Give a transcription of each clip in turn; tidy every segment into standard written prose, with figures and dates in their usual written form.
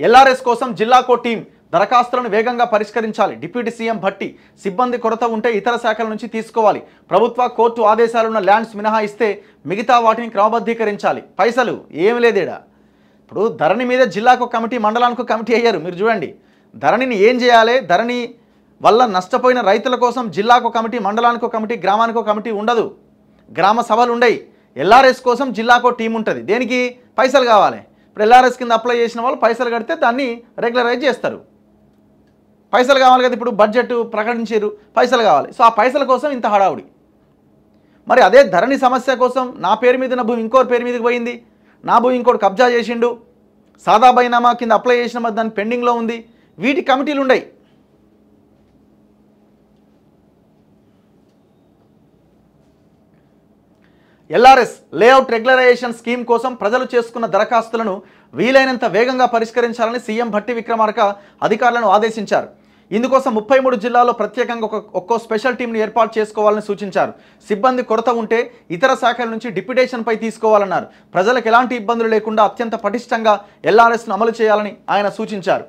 LRS కోసం జిల్లాకో team దరఖాస్తులను వేగంగా పరిష్కరించాలి. డిప్యూటీ సీఎం భట్టి సిబ్బంది కొరత ఉంటే ఇతర శాఖల నుంచి తీసుకోవాలి. ప్రభుత్వ కోర్టు ఆదేశాలున్న ల్యాండ్స్ మినహాయిస్తే మిగతా వాటిని క్రమబద్ధీకరించాలి. పైసలు ఏమి లేదేడా. ఇప్పుడు ధరణి మీద జిల్లాకు కమిటీ, మండలానికి కమిటీ అయ్యారు. మీరు చూడండి, ధరణిని ఏం చేయాలి? ధరణి వల్ల నష్టపోయిన రైతుల కోసం జిల్లాకు కమిటీ, మండలానికి కమిటీ, గ్రామానికి కమిటీ ఉండదు. గ్రామ సభలు ఉండయి. ఎల్ఆర్ఎస్ కోసం జిల్లాకో టీం ఉంటుంది. దేనికి? పైసలు కావాలి. ఇప్పుడు ఎల్ఆర్ఎస్ కింద అప్లై చేసిన వాళ్ళు పైసలు కడితే దాన్ని రెగ్యులరైజ్ చేస్తారు. పైసలు కావాలి కదా. ఇప్పుడు బడ్జెట్ ప్రకటించారు, పైసలు కావాలి. సో ఆ పైసల కోసం ఇంత హడావుడి. మరి అదే ధరణి సమస్య కోసం నా పేరు మీద నా భూమి ఇంకోటి పేరు మీదకి పోయింది, నా భూమి ఇంకోటి కబ్జా చేసిండు, సాదా బైనామా కింద అప్లై చేసిన దాని పెండింగ్లో ఉంది. వీటి కమిటీలు ఉన్నాయి. ఎల్ఆర్ఎస్ లేఅవుట్ రెగ్యులరైజేషన్ స్కీమ్ కోసం ప్రజలు చేసుకున్న దరఖాస్తులను వీలైనంత వేగంగా పరిష్కరించాలని సీఎం భట్టి విక్రమార్క అధికారులను ఆదేశించారు. ఇందుకోసం 33 జిల్లాల్లో ప్రత్యేకంగా ఒక్కో స్పెషల్ టీంను ఏర్పాటు చేసుకోవాలని సూచించారు. సిబ్బంది కొరత ఉంటే ఇతర శాఖల నుంచి డిప్యుటేషన్పై తీసుకోవాలన్నారు. ప్రజలకు ఎలాంటి ఇబ్బందులు లేకుండా అత్యంత పటిష్టంగా ఎల్ఆర్ఎస్ను అమలు చేయాలని ఆయన సూచించారు.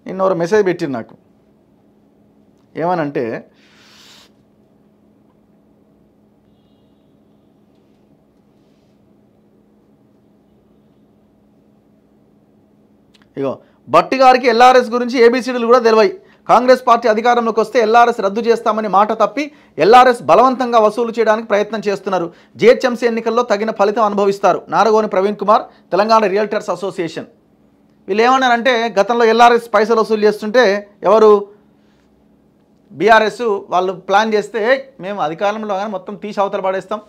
నిన్నోరు మెసేజ్ పెట్టిరు నాకు. ఏమనంటే, ఇగో భట్టి గారికి ఎల్ఆర్ఎస్ గురించి ఏబీసీడీలు కూడా తెలివై. కాంగ్రెస్ పార్టీ అధికారంలోకి వస్తే ఎల్ఆర్ఎస్ రద్దు చేస్తామని మాట తప్పి ఎల్ఆర్ఎస్ బలవంతంగా వసూలు చేయడానికి ప్రయత్నం చేస్తున్నారు. జీహెచ్ఎంసీ ఎన్నికల్లో తగిన ఫలితం అనుభవిస్తారు. Naragoni Praveen Kumar, Telangana realtors association. వీళ్ళు ఏమన్నారంటే, గతంలో ఎల్ఆర్ఎస్ పైసలు వసూలు చేస్తుంటే ఎవరు బీఆర్ఎస్ వాళ్ళు ప్లాన్ చేస్తే మేము అధికారంలో కానీ మొత్తం తీసి అవతల పడేస్తాం,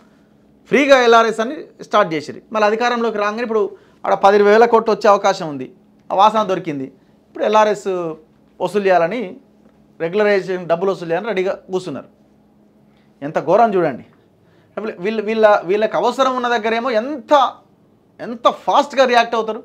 ఫ్రీగా ఎల్ఆర్ఎస్ అని స్టార్ట్ చేసిరు. మళ్ళీ అధికారంలోకి రాగానే ఇప్పుడు అక్కడ 10,000 కోట్లు వచ్చే అవకాశం ఉంది. ఆ వాసన దొరికింది. ఇప్పుడు ఎల్ఆర్ఎస్ వసూలు చేయాలని, రెగ్యులరైజేషన్ డబ్బులు వసూలు చేయాలని రెడీగా కూర్చున్నారు. ఎంత ఘోరం చూడండి. వీళ్ళకి అవసరం ఉన్న దగ్గరేమో ఎంత ఫాస్ట్గా రియాక్ట్ అవుతారు.